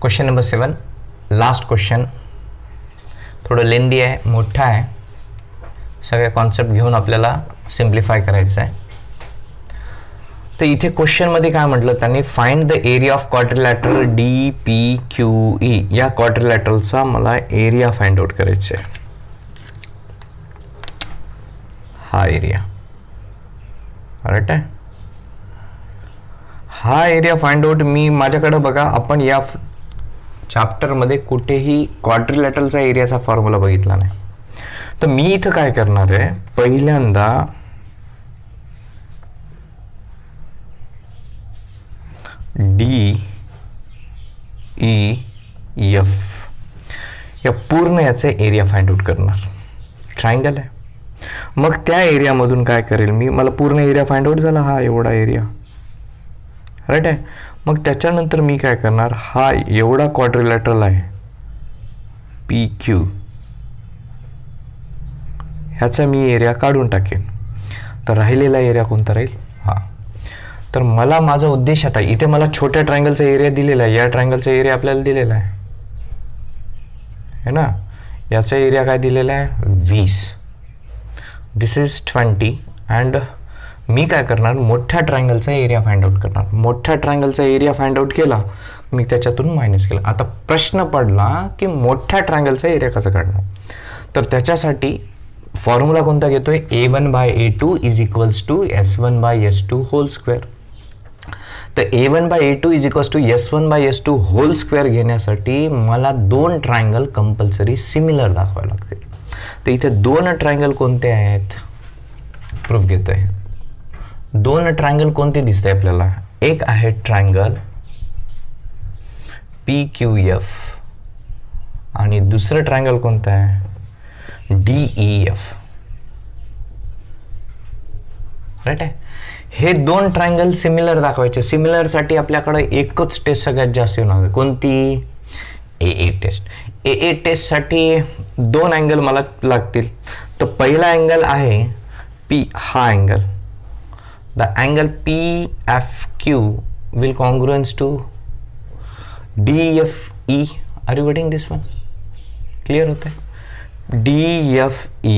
Question number 7, last question. थोडं लेंदी आहे, मोठा आहे, सगळे कॉन्सेप्ट घेऊन आपल्याला सिम्प्लिफाय करायचं आहे. तर इथे क्वेश्चनमध्ये काय म्हटलं त्यांनी, find the area of quadrilateral D P Q E. या क्वाड्रिलॅटरलचा मला एरिया फाइंड आउट करायचा आहे. हा एरिया राईट आहे. हा एरिया फाइंड आउट मी माझ्याकडे बघा, आपण या चॅप्टरमध्ये कुठेही क्वाड्रिलॅटरलचा एरियाचा फॉर्म्युला बघितला नाही. तर मी इथं काय करणार आहे, पहिल्यांदा डी ई एफ या पूर्ण याचे एरिया फाइंड आउट करणार. ट्रायंगल आहे, मग त्या एरियामधून काय करेल मी, मला पूर्ण एरिया फाइंड आउट झाला, हा एवढा एरिया राईट आहे. मग त्याच्यानंतर मी काय करणार, हा एवढा क्वाड्रिलॅटरल आहे पी क्यू, ह्याचा मी एरिया काढून टाकेन. तर राहिलेला एरिया कोणता राहील, हा. तर मला माझा उद्देश आता इथे मला छोट्या ट्रायंगलचा एरिया दिलेला आहे, या ट्रायंगलचा एरिया आपल्याला दिलेला आहे ना. याचा एरिया काय दिलेला आहे 20. दिस इज 20 अँड मी काय करणार, मोठ्या ट्रायंगलचा एरिया फाइंड आउट करणार. मोठ्या ट्रायंगलचा एरिया फाइंड आउट केला, मी त्याच्यातून मायनस केला. आता प्रश्न पडला की मोठ्या ट्रायंगलचा एरिया कसा काढणार. तर त्याच्यासाठी फॉर्म्युला कोणता घेतोय, a1/a2 is equals to s1/s2 whole square. तर a1/a2 is equals to s1/s2 whole square घेण्यासाठी मला दोन ट्रायंगल कंपल्सरी सिमिलर दाखवावे लागतील. तर इथे दोन ट्रायंगल कोणते आहेत, प्रूफ घेतोय. दोन ट्रायंगल कोणते दिसते आपल्याला, एक आहे ट्रायंगल PQF आणि दुसरं ट्रायंगल कोणतं आहे DEF राईट आहे. हे दोन ट्रायंगल सिमिलर दाखवायचे. सिमिलरसाठी आपल्याकडे एकच टेस्ट सगळ्यात जास्त येणार, कोणती, AA टेस्ट. AA टेस्टसाठी दोन अँगल मला लागतील. तर पहिला अँगल आहे P, हा angle. The angle PFQ will congruence to DFE. Are you getting this one? Clear होते. DFE,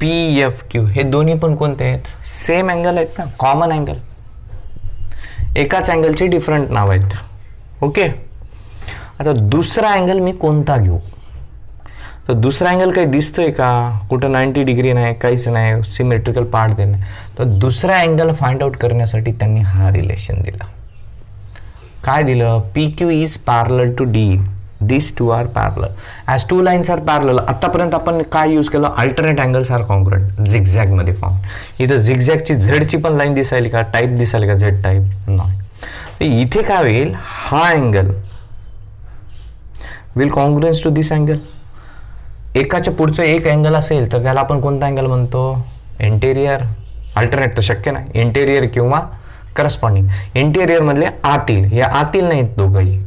PFQ हे दोन्ही पण कोणते आहेत, सेम अँगल आहेत ना, कॉमन अँगल. एकाच अँगलचे डिफरंट नाव आहेत. ओके. आता दुसरा अँगल मी कोणता घेऊ, तर दुसरा अँगल काही दिसतोय का, कुठं 90 डिग्री नाही, काहीच नाही, सिमेट्रिकल पार्ट देणे. तर दुसरा अँगल फाइंड आउट करण्यासाठी त्यांनी हा रिलेशन दिला. काय दिलं, PQ is parallel to D. This two are parallel as two lines are parallel. आतापर्यंत आपण काय यूज केलं, alternate angles are congruent zigzag मध्ये फॉर्म. इथं झिगझॅगची झेडची पण लाईन दिसायली का, टाईप दिसायली का, झेड टाईप नाही. तर इथे काय होईल, हा angle will congruence to this angle. एकाच्या पुढचं एक अँगल असेल तर त्याला आपण कोणता अँगल म्हणतो, इंटेरियर. अल्टरनेट तर शक्य नाही, इंटेरियर किंवा करस्पॉन्डिंग. इंटेरियर मधले आतील, या आतील नाहीत दोघंही,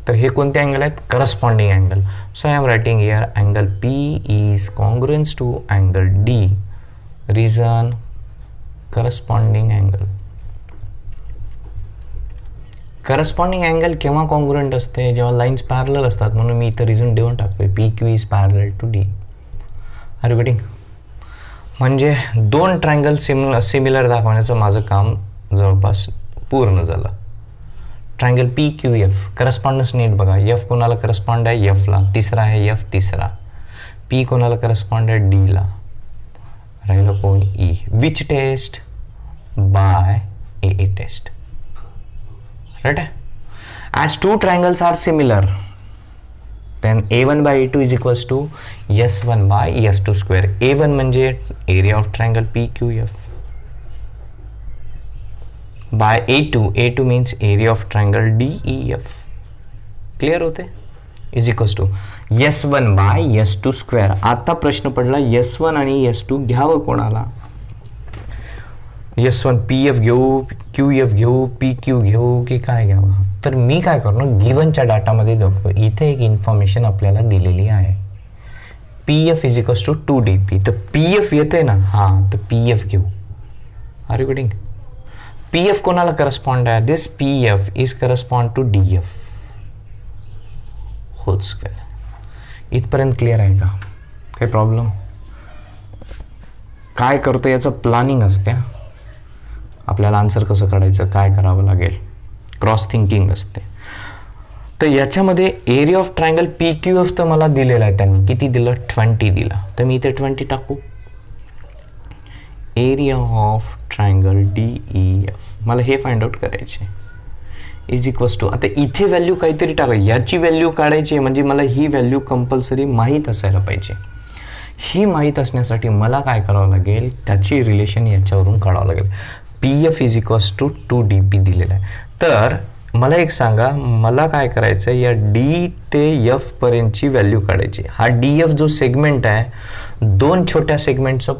तर हे कोणते अँगल आहेत, corresponding angle. So I am writing here angle P is congruence to angle D. Reason, corresponding angle. Corresponding angle केव्हा कॉन्ग्रुएंट असते, जेव्हा लाईन्स पॅरलल असतात. म्हणून मी इथं रिझन देऊन टाकतोय PQ is parallel to D. Are you getting. म्हणजे दोन ट्रायंगल सिमिलर दाखवण्याचं माझं काम जवळपास पूर्ण झालं. ट्रायंगल PQF करस्पॉन्डन्स नीट बघा, F कोणाला करस्पॉन्ड आहे, F ला. तिसरा आहे F, तिसरा. P कोणाला करस्पॉन्ड आहे, D ला. राहिलं कोण, E. Which test, by AA test. Right? As two triangles are similar, then A1/A2 is equals to S1/S2 square. A1 म्हणजे area of triangle PQF by A2 means area of triangle DEF. Clear होते, is equals to S1/S2 square. आता प्रश्न पडला S1 आणि S2 घ्यावं कोणाला, S1 PF घेऊ, QF घेऊ, PQ घेऊ की काय घ्यावं. तर मी काय करणार, गिवनच्या डाटामध्ये दाखवतो. इथे एक इन्फॉर्मेशन आपल्याला दिलेली आहे, PF is equals to 2DP. तर PF येते ना, हां, तर PF घेऊ. Are you getting. PF कोणाला करस्पॉन्ड आहे, this PF is correspond to DF. Whole square. इथपर्यंत क्लिअर आहे का? काही प्रॉब्लेम? काय करतो याचं प्लॅनिंग असते. आपल्याला आन्सर कसं काढायचं, काय करावं लागेल, क्रॉस थिंकिंग असते. तर याच्यामध्ये area of triangle P Q F तर मला दिलेला आहे त्यांनी. किती दिलं? 20 दिला. तर मी इथे 20 टाकू. Area of triangle D E F मला हे फाइंड आउट करायचे इज इक्वल्स टू. आता इथे व्हॅल्यू काहीतरी टाका. याची व्हॅल्यू काढायची म्हणजे मला ही व्हॅल्यू कंपल्सरी माहीत असायला पाहिजे. ही माहीत असण्यासाठी मला काय करावं लागेल, त्याची रिलेशन याच्यावरून काढावं लागेल. P F is equals to 2dp दिलेला आहे. तर मला एक सांगा, मला काय करायचं आहे, या डी ते एफ पर्यंतची व्हॅल्यू काढायची. हा डी एफ जो सेगमेंट आहे, दोन छोट्या सेगमेंटचं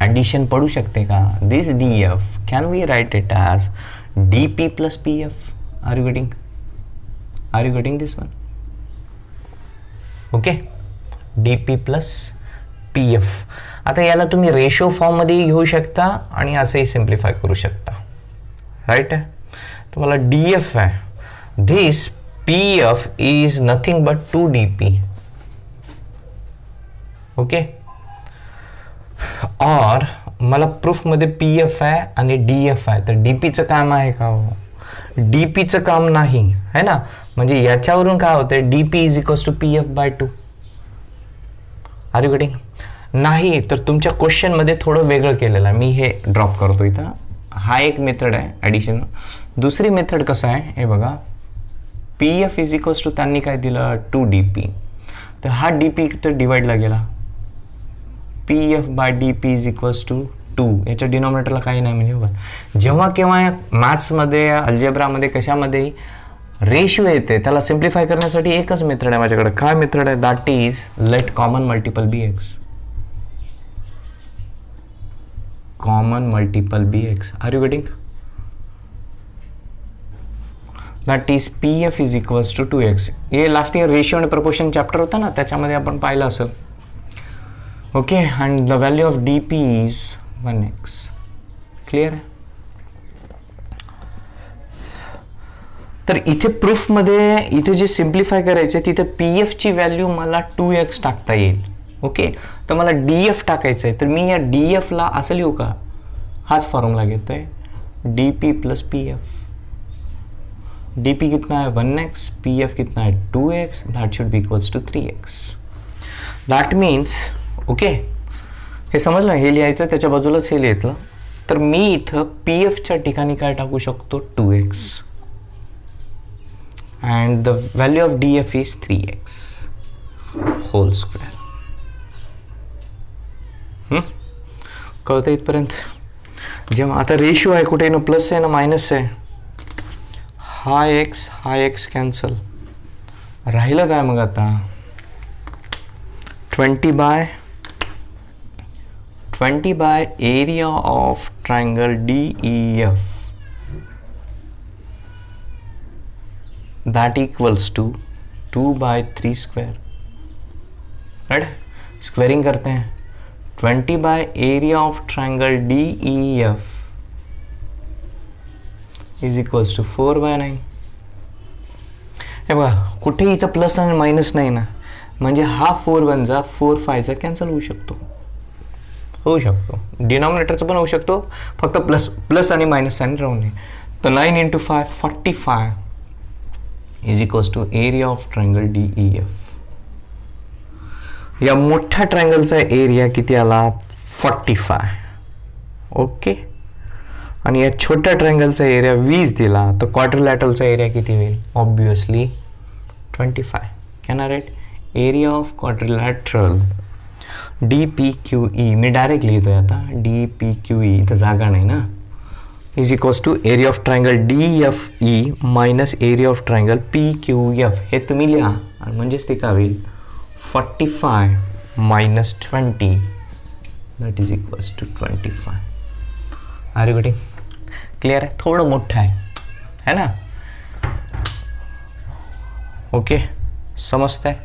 ॲडिशन पडू शकते का? This D F can we write it as D P plus P F. Are you getting this one? Okay, D P plus P F. आता याला तुम्ही रेशो फॉर्ममध्ये घेऊ शकता आणि असंही सिम्प्लिफाय करू शकता. राईट आहे. तर मला डी एफ आहे. This P F is nothing but 2dp. Okay. और मला प्रूफमध्ये पी एफ आहे आणि डी एफ आहे. तर डी पीचं काम आहे का? डी पीचं काम नाही है ना. म्हणजे याच्यावरून काय होतं, D P is equals to P F by 2. Are you getting? नाही तर तुमच्या क्वेश्चनमध्ये थोडं वेगळं केलेलं आहे. मी हे ड्रॉप करतो इथं. हा एक मेथड आहे ॲडिशन. दुसरी मेथड कसं आहे हे बघा. P F is equals to त्यांनी काय दिलं 2dp. तर हा डी पी तर डिवाइडला गेला. P F by D P is equals to 2. याच्या डिनॉमिनेटरला काही नाही. म्हणजे बघा, जेव्हा केव्हा मॅथ्समध्ये, अल्जेब्रामध्ये, कशामध्ये रेशिओ येते त्याला सिम्प्लिफाय करण्यासाठी एकच मेथड आहे माझ्याकडे. काय मेथड आहे? That is let common multiple be x. Common multiple be x. Are you getting? That is P F is equals to 2x. हे लास्ट इयर रेशिओ आणि प्रपोर्शन चॅप्टर होता ना, त्याच्यामध्ये आपण पाहिलं असेल. Okay. And the value of D P is 1x. Clear आहे? तर इथे प्रूफमध्ये इथे जे सिम्प्लिफाय करायचे तिथे पी एफची व्हॅल्यू मला 2x टाकता येईल. ओके. तर मला डी एफ टाकायचं आहे. तर मी या डी एफला असं लिहू का? हाच फॉर्म्युला घेतो आहे, D P plus P F. D P कितना है 1x, पी एफ कितना है 2x. That should be equals to 3x. That means okay, हे समजलं. हे लिहायचं, त्याच्या बाजूलाच हे लिहितलं. तर मी इथं पी एफच्या ठिकाणी काय टाकू शकतो? 2x. And the value of D F is 3x whole square. कळतं इथपर्यंत? जेव्हा आता रेशिओ आहे, कुठे ना प्लस आहे ना मायनस आहे. हा एक्स कॅन्सल. राहिलं काय मग आता? 20 by area of triangle D E F that equals to 2/3 square. Right? Squaring करते हैं. 20 by area of triangle D E F is equals to 4/9. हे बघा, कुठे इथं प्लस आणि मायनस नाही ना, म्हणजे हा 4 1 4 5 कॅन्सल होऊ शकतो. डिनॉमिनेटरचं पण होऊ शकतो, फक्त प्लस आणि मायनस साइन राहू नये. तर 9 × 5 45 is equals to area of triangle D E F. या मोठ्या ट्रायंगलचा एरिया किती आला? 45. ओके. आणि या छोट्या ट्रायंगलचा एरिया 20 दिला. तर क्वाड्रिलॅटरलचा एरिया किती होईल? Obviously 25. Can I write? Area of quadrilateral D P Q E, मी डायरेक्ट लिहितोय आता, डी पी क्यू ई, इथं जागा नाही ना, is equals to area of triangle D F E minus area of triangle P Q F. हे तुम्ही लिहा आणि म्हणजेच ते काय होईल? 45 minus 20 that is equals to 25. Are you getting? Clear आहे? थोडं मोठं आहे ना. ओके, समजतंय?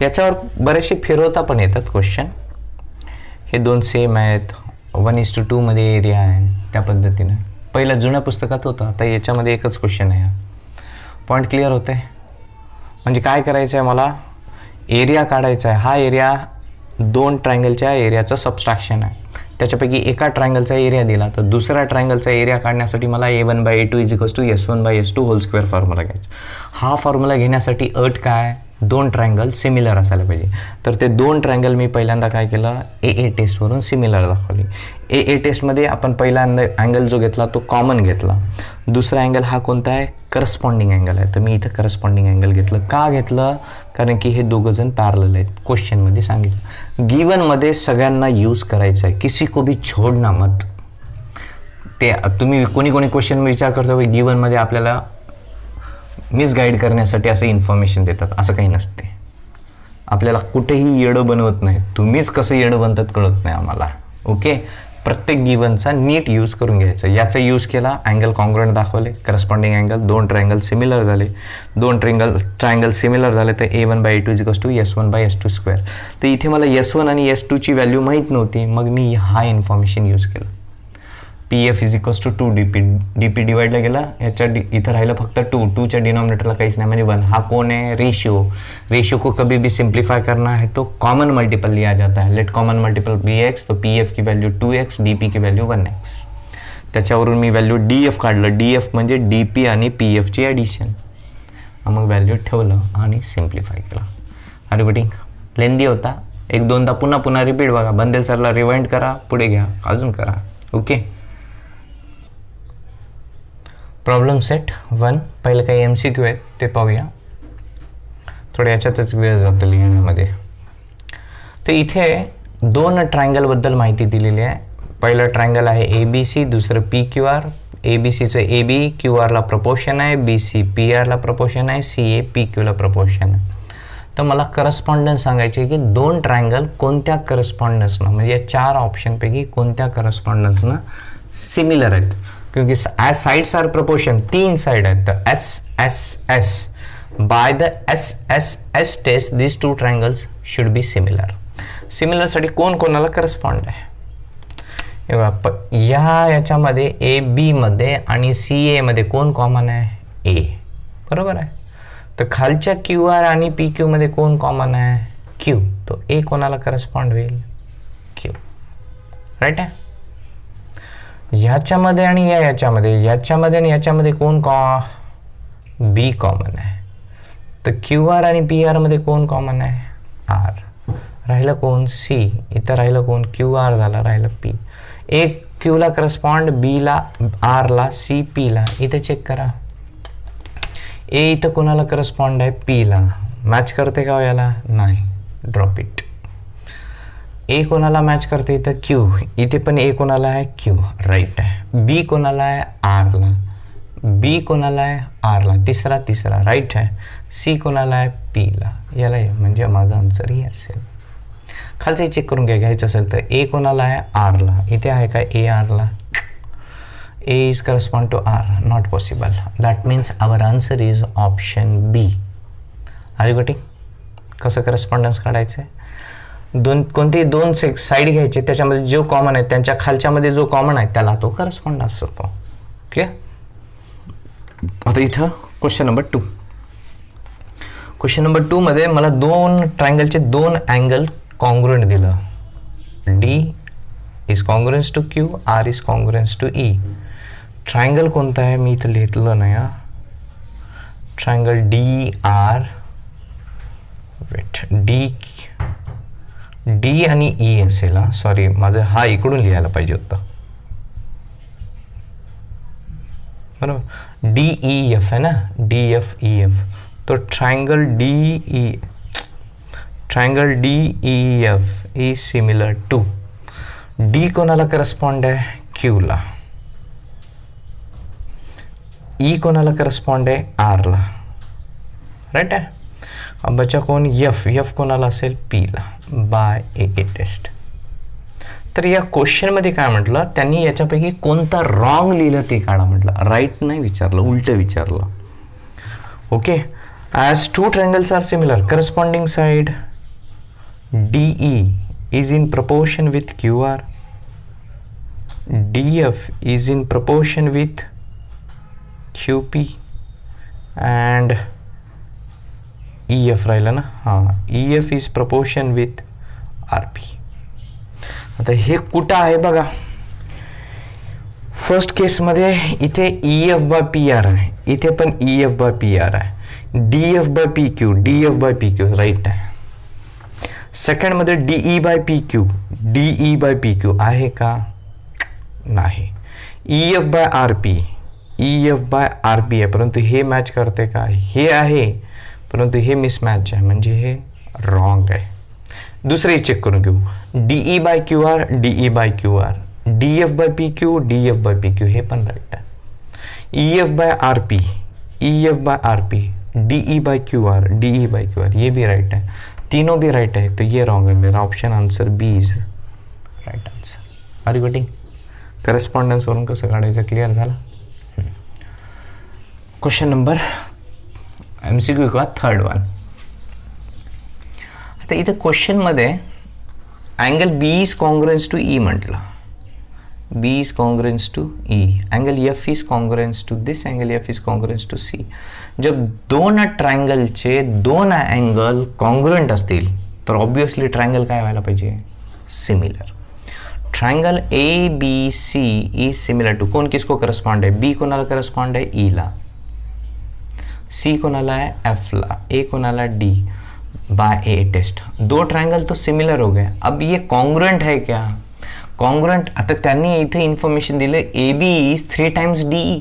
याच्यावर बरेचसे फिरवता पण येतात क्वेश्चन. हे दोन सेम आहेत, 1:2 मध्ये एरिया आहे, त्या पद्धतीने पहिल्या जुन्या पुस्तकात होतं. आता याच्यामध्ये एकच क्वेश्चन आहे. पॉईंट क्लिअर होते? म्हणजे काय करायचं आहे मला, एरिया काढायचा आहे. हा एरिया दोन ट्रायंगलच्या एरियाचं सबस्ट्रॅक्शन आहे. त्याच्यापैकी एका ट्रायंगलचा एरिया दिला तर दुसऱ्या ट्रायंगलचा एरिया काढण्यासाठी मला A1/A2 = S1/S2 whole square formula घ्यायचा. हा फॉर्म्युला घेण्यासाठी अट काय, दोन ट्रायंगल सिमिलर असायला पाहिजे. तर ते दोन ट्रायंगल मी पहिल्यांदा काय केलं, ए टेस्टवरून सिमिलर दाखवली. ए टेस्टमध्ये आपण पहिल्यांदा अँगल जो घेतला तो कॉमन घेतला. दुसरा अँगल हा कोणता आहे, करस्पॉन्डिंग अँगल आहे. तर मी इथं करस्पॉन्डिंग अँगल घेतलं. का घेतलं, कारण की हे दोघं जण पॅरलल आहेत. क्वेश्चनमध्ये सांगितलं. गिवनमध्ये सगळ्यांना यूज करायचं आहे, किसी को भी छोडना मत. ते तुम्ही कोणी क्वेश्चन विचार करतो की गिवनमध्ये आपल्याला मिसगाईड करण्यासाठी असं इन्फॉर्मेशन देतात, असं काही नसते. आपल्याला कुठेही येडं बनवत नाही. तुम्हीच कसं येडं बनतात कळत नाही आम्हाला. ओके, प्रत्येक गिवनचा नीट यूज करून घ्यायचा. याचा यूज केला, अँगल कॉन्ग्रुएंट दाखवले, करस्पॉन्डिंग अँगल, दोन ट्रायंगल सिमिलर झाले. दोन ट्रायंगल सिमिलर झाले तर A1/A2 = S1/S2². तर इथे मला S1 आणि S2ची व्हॅल्यू माहीत नव्हती. मग मी हा इन्फॉर्मेशन यूज केलं. PF = 2 DP डिवाइडला गेला, याच्या इथं राहिलं फक्त 2च्या डिनॉमिनेटरला काहीच नाही म्हणजे 1. हा कौन है, रेशियो को कभी भी सिंप्लीफाई करना है तो कॉमन मल्टीपल लिया जाता है. लेट कॉमन मल्टीपल BX, तो PF की वैल्यू 2x, DP की वैल्यू 1x. त्याच्यावरून मी व्हॅल्यू DF काढलं. DF म्हणजे DP आणि PFची ॲडिशन. मग व्हॅल्यू ठेवलं आणि सिम्प्लिफाय केलं. अरे बेटिंग लेंदी होता, एक दोनदा पुन्हा रिपीट बघा. बंदेल सरला रिवाइंड करा, पुढे घ्या, अजून करा. Okay, problem set 1. पहिलं काही MCQ आहेत ते पाहूया. थोडं याच्यातच वेळ जातो लिहिण्यामध्ये. तर इथे दोन ट्रायंगलबद्दल माहिती दिलेली आहे. पहिलं ट्रायंगल आहे ABC, दुसरं PQR. ABCचं AB QRला प्रपोर्शन आहे, BC PRला प्रपोर्शन आहे, CA PQला प्रपोर्शन आहे. तर मला करस्पॉन्डन्स सांगायचे की दोन ट्रायंगल कोणत्या करस्पॉन्डन्सनं, म्हणजे या 4 ऑप्शनपैकी कोणत्या करस्पॉन्डन्सनं सिमिलर आहेत. क्योंकि as sides are proportion, 3 side आहेत. तर S by the S test this 2 triangles should be similar. सिमिलरसाठी कोण कोणाला करस्पॉन्ड आहे याच्यामध्ये AB मध्ये आणि CA मध्ये कोण कॉमन आहे, A. बरोबर आहे. तर खालच्या QR आणि PQ मध्ये कोण कॉमन आहे, Q. तो A कोणाला करस्पॉन्ड होईल, Q. राईट आहे. याच्यामध्ये आणि याच्यामध्ये कोण B कॉमन आहे. तर QR आणि PR मध्ये कोण कॉमन आहे, R. राहिलं कोण, C. इथं राहिलं कोण, QR झाला, राहिलं P. एक Qला करस्पॉन्ड, Bला Rला, C Pला. इथे चेक करा, A इथं कोणाला करस्पॉन्ड आहे, Pला. मॅच करते का याला, नाही, ड्रॉप इट. A कोणाला मॅच करते इथं, Q. इथे पण A कोणाला आहे, Q. राईट आहे. B कोणाला आहे, Rला. B कोणाला आहे, Rला. तिसरा राईट आहे. C कोणाला आहे, Pला. याला म्हणजे माझा आन्सर ही असेल. खालचं चेक करून घ्यायचं असेल तर A कोणाला आहे, Rला. इथे आहे का A Rला. A is correspond to R. Not possible. That means our answer is option B. Are you getting? कसं करस्पॉन्डन्स काढायचं आहे, कोणतेही दोन साईड घ्यायचे, त्याच्यामध्ये जो कॉमन आहे त्यांच्या खालच्यामध्ये जो कॉमन आहे त्याला तो करस्पॉन्ड असतो. क्लिअर. आता इथं क्वेश्चन नंबर 2 मध्ये मला दोन ट्रायंगलचे दोन अँगल कॉन्ग्रुएंट दिलं. D is congruence to Q, R is congruence to E. Triangle कोणता आहे मी इथं लिहितलं नाही. ट्रायंगल DR, D आणि E असेल. सॉरी, माझं हा इकडून लिहायला पाहिजे होतं. बरोबर, DEF आहे ना, DFEF. तो triangle DEF is similar to, D कोणाला करस्पॉन्ड आहे, Qला. E कोणाला करस्पॉन्ड आहे, Rला. राईट आहे. अब बचा कोण, F कोणाला असेल, Pला. Bye A taste. तर या क्वेश्चनमध्ये काय म्हटलं त्यांनी, याच्यापैकी कोणता रॉंग लिहिलं ते काढा म्हटलं. राईट नाही विचारलं, उलट विचारलं. Okay. As 2 triangles are similar, corresponding side DE is in proportion with QR, DF is in proportion with QP, and F राहिलं ना, हां, E F is proportion with R P. आता हे कुठं आहे बघा, फर्स्ट केसमध्ये इथे E F by P R आहे, इथे पण E F by P R आहे, D F by P Q, D F by P Q right आहे. सेकंडमध्ये D E by P Q, D E by P Q आहे का, नाही. E F by R P, E F by R P आहे, परंतु हे match करते का, हे आहे, परंतु हे मिसमॅच आहे, म्हणजे हे रॉंग आहे. दुसरे चेक करून घेऊ, D E by Q R, D E by Q R, D F by P Q, D F by P Q, हे पण राईट आहे. E F by R P, E F by R P, D E by Q R, D E by Q R, ये भी right है, तीनों भी right है, तो ये रॉन्ग है. मेरा option answer B is right answer. Are you getting? Correspondence वरून कसं काढायचं क्लिअर झालं. क्वेश्चन नंबर MCQ का थर्ड वन. आता इथे क्वेश्चनमध्ये angle B is congruence to E म्हटलं, B is congruence to E, angle F is congruence to this, angle F is congruence to C. जब दोन ट्रायंगलचे दोन अँगल कॉन्ग्रुएंट असतील तर ऑब्विसली ट्रायंगल काय व्हायला पाहिजे, similar. Triangle A B C is similar to, कौन किसको करस्पॉन्ड है, बी कोणाला करस्पॉन्ड है, ई ला, सी कोणाला है, एफ ला, ए कोणाला, डी बाय ए टेस्ट. दो ट्रायंगल तो सिमिलर हो गए. अब ये कॉन्ग्रुएंट है क्या, कॉन्ग्रुएंट. आता त्यांनी इथे इन्फॉर्मेशन दिलं A B is 3 times D E,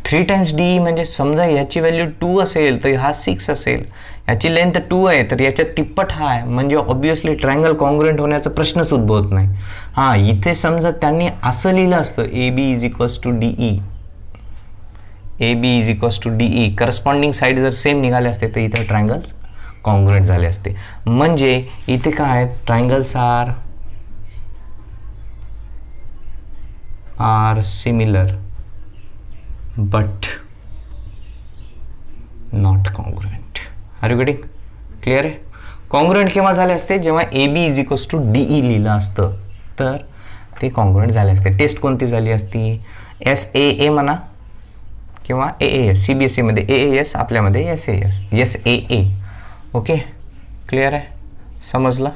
3 times D E म्हणजे समजा याची व्हॅल्यू 2 असेल तर हा 6 असेल, याची लेंथ 2 आहे तर याच्या तिप्पट हा आहे, म्हणजे ऑब्विसली ट्रायंगल कॉन्ग्रुएंट होण्याचा प्रश्नच उद्भवत नाही. हां, इथे समजा त्यांनी असं लिहिलं असतं A B is equals to D E, A B is equals to D E, corresponding side जर सेम निघाले असते तर इथे ट्रायंगल कॉन्ग्रुएंट झाले असते. म्हणजे इथे काय आहे, triangles are similar but not congruent. Are you getting? क्लिअर आहे. कॉन्ग्रुएंट केव्हा झाले असते, जेव्हा A B is equals to D E लिहिलं असतं तर ते कॉन्ग्रुएंट झाले असते. टेस्ट कोणती झाली असती, SAA म्हणा किंवा AAS, CBSE मध्ये AAS, आपल्यामध्ये SAS, SAA. ओके, क्लिअर आहे, समजलं.